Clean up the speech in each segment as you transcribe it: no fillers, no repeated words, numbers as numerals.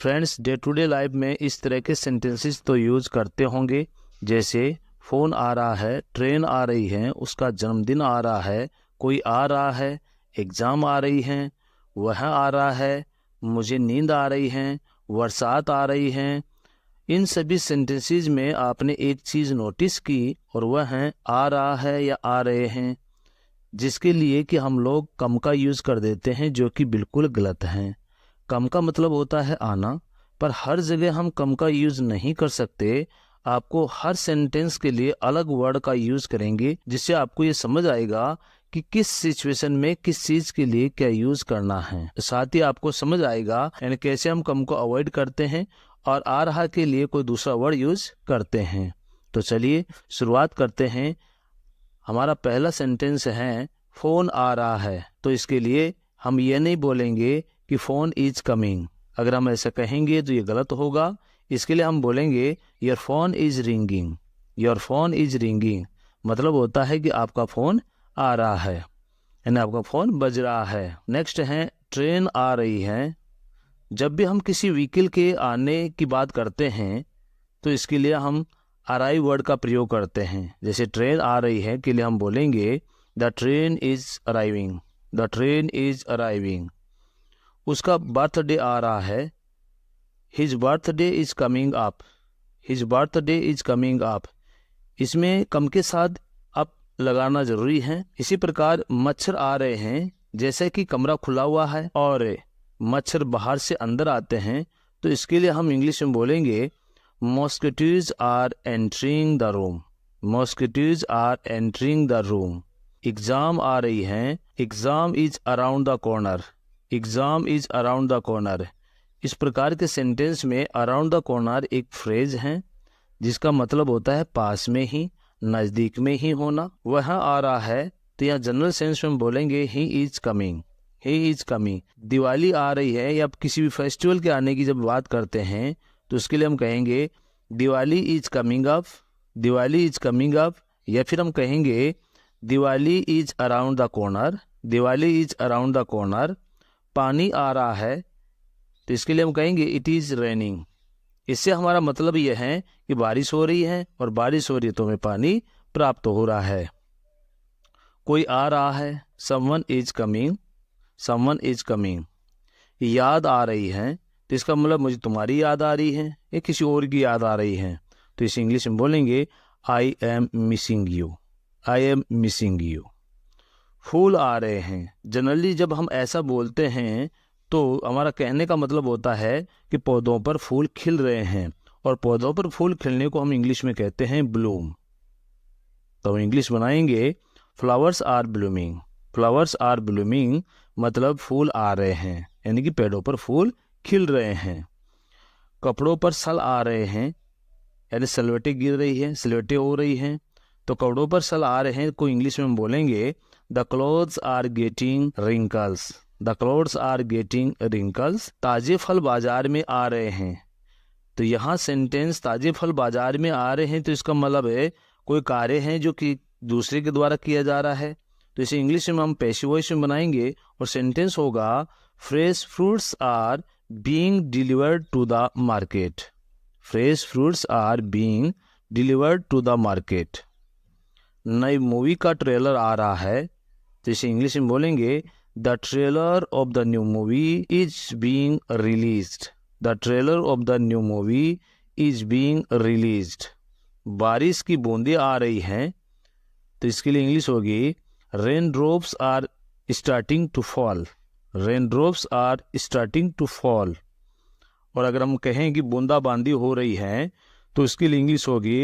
Friends, day to day life में इस तरह के सेंटेंसेस तो यूज़ करते होंगे, जैसे फ़ोन आ रहा है, ट्रेन आ रही है, उसका जन्मदिन आ रहा है, कोई आ रहा है, एग्ज़ाम आ रही हैं, वह आ रहा है, मुझे नींद आ रही है, बरसात आ रही है। इन सभी सेंटेंसेस में आपने एक चीज़ नोटिस की, और वह है आ रहा है या आ रहे हैं, जिसके लिए कि हम लोग कम का यूज़ कर देते हैं, जो कि बिल्कुल गलत है। कम का मतलब होता है आना, पर हर जगह हम कम का यूज़ नहीं कर सकते। आपको हर सेंटेंस के लिए अलग वर्ड का यूज़ करेंगे, जिससे आपको ये समझ आएगा कि किस सिचुएशन में किस चीज़ के लिए क्या यूज़ करना है। साथ ही आपको समझ आएगा यानी कैसे हम कम को अवॉइड करते हैं और आ रहा के लिए कोई दूसरा वर्ड यूज़ करते हैं। तो चलिए शुरुआत करते हैं। हमारा पहला सेंटेंस है फ़ोन आ रहा है। तो इसके लिए हम ये नहीं बोलेंगे कि फ़ोन इज कमिंग। अगर हम ऐसा कहेंगे तो ये गलत होगा। इसके लिए हम बोलेंगे your phone is ringing. Your phone is ringing मतलब होता है कि आपका फ़ोन आ रहा है, यानी आपका फ़ोन बज रहा है। नेक्स्ट है ट्रेन आ रही है। जब भी हम किसी व्हीकल के आने की बात करते हैं तो इसके लिए हम अराइव वर्ड का प्रयोग करते हैं। जैसे ट्रेन आ रही है के लिए हम बोलेंगे the train is arriving. The train is arriving. उसका बर्थडे आ रहा है, his birthday is coming up. His birthday is coming up. इसमें कम के साथ अप लगाना जरूरी है। इसी प्रकार मच्छर आ रहे हैं, जैसे कि कमरा खुला हुआ है और मच्छर बाहर से अंदर आते हैं, तो इसके लिए हम इंग्लिश में बोलेंगे mosquitoes are entering the room. Mosquitoes are entering the room. Exam आ रही हैं, exam is around the corner. Exam is around the corner. इस प्रकार के सेंटेंस में अराउंड द कॉर्नर एक फ्रेज है, जिसका मतलब होता है पास में ही, नज़दीक में ही होना। वह आ रहा है तो यहाँ जनरल सेंस में बोलेंगे he is coming. He is coming. Diwali आ रही है या किसी भी फेस्टिवल के आने की जब बात करते हैं तो उसके लिए हम कहेंगे Diwali is coming up. Diwali is coming up. या फिर हम कहेंगे Diwali is around the corner. Diwali is around the corner. पानी आ रहा है तो इसके लिए हम कहेंगे इट इज़ रेनिंग। इससे हमारा मतलब यह है कि बारिश हो रही है और बारिश हो रही है तो हमें पानी प्राप्त हो रहा है। कोई आ रहा है, someone is coming. Someone is coming. याद आ रही है तो इसका मतलब मुझे तुम्हारी याद आ रही है या किसी और की याद आ रही है, तो इसे इंग्लिश में बोलेंगे I am missing you. I am missing you. फूल आ रहे हैं। जनरली जब हम ऐसा बोलते हैं तो हमारा कहने का मतलब होता है कि पौधों पर फूल खिल रहे हैं, और पौधों पर फूल खिलने को हम इंग्लिश में कहते हैं ब्लूम। तो हम इंग्लिश बनाएंगे flowers are blooming. Flowers are blooming मतलब फूल आ रहे हैं, यानी कि पेड़ों पर फूल खिल रहे हैं। कपड़ों पर सल आ रहे हैं, यानी सलवटें गिर रही है, सलवटें हो रही हैं। तो कपड़ों पर सल आ रहे हैं को इंग्लिश में बोलेंगे the clothes are getting wrinkles. The clothes are getting wrinkles. ताजे फल बाजार में आ रहे हैं। तो यहाँ सेंटेंस ताजे फल बाजार में आ रहे हैं तो इसका मतलब है कोई कार्य है जो कि दूसरे के द्वारा किया जा रहा है, तो इसे इंग्लिश में हम पैसिव वॉइस में बनाएंगे और सेंटेंस होगा fresh fruits are being delivered to the market. Fresh fruits are being delivered to the market. नई मूवी का ट्रेलर आ रहा है तो इसे इंग्लिश में बोलेंगे the trailer of the new movie is being released. The trailer of the new movie is being released. बारिश की बूंदें आ रही हैं तो इसके लिए इंग्लिश होगी rain drops are starting to fall. Rain drops are starting to fall. और अगर हम कहें कि बूंदाबांदी हो रही है तो इसके लिए इंग्लिश होगी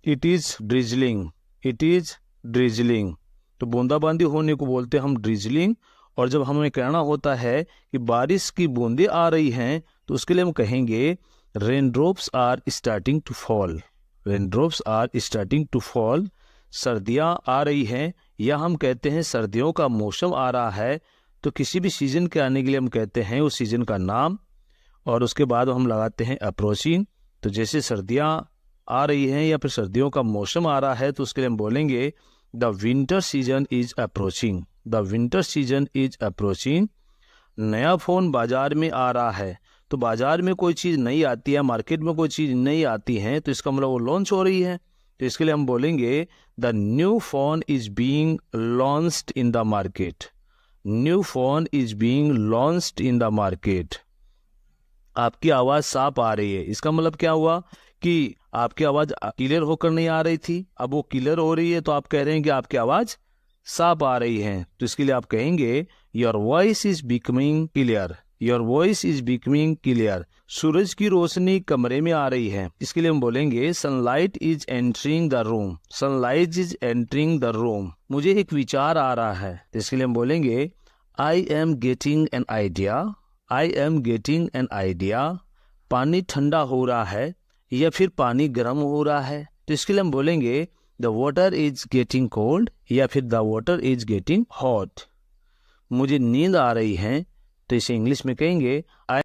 it is drizzling. It is drizzling. तो बूंदाबांदी होने को बोलते हैं हम ड्रिजलिंग, और जब हमें कहना होता है कि बारिश की बूंदें आ रही हैं तो उसके लिए हम कहेंगे rain drops are starting to fall. Rain drops are starting to fall. सर्दियाँ आ रही हैं या हम कहते हैं सर्दियों का मौसम आ रहा है, तो किसी भी सीजन के आने के लिए हम कहते हैं उस सीजन का नाम, और उसके बाद हम लगाते हैं अप्रोचिंग। तो जैसे सर्दियाँ आ रही हैं या फिर सर्दियों का मौसम आ रहा है तो उसके लिए हम बोलेंगे the winter season is approaching. The winter season is approaching. नया फ़ोन बाजार में आ रहा है तो बाजार में कोई चीज़ नई आती है, मार्केट में कोई चीज़ नई आती है, तो इसका मतलब वो लॉन्च हो रही है। तो इसके लिए हम बोलेंगे the new phone is being launched in the market. New phone is being launched in the market. आपकी आवाज़ साफ आ रही है, इसका मतलब क्या हुआ कि आपकी आवाज़ क्लियर होकर नहीं आ रही थी, अब वो क्लियर हो रही है, तो आप कह रहे हैं कि आपकी आवाज़ साफ आ रही है। तो इसके लिए आप कहेंगे your voice is becoming clear. Your voice is becoming clear. सूरज की रोशनी कमरे में आ रही है, इसके लिए हम बोलेंगे sunlight is entering the room. Sunlight is entering the room. मुझे एक विचार आ रहा है, तो इसके लिए हम बोलेंगे I am getting an idea. I am getting an idea. पानी ठंडा हो रहा है या फिर पानी गर्म हो रहा है, तो इसके लिए हम बोलेंगे the water is getting cold या फिर the water is getting hot. मुझे नींद आ रही है, तो इसे इंग्लिश में कहेंगे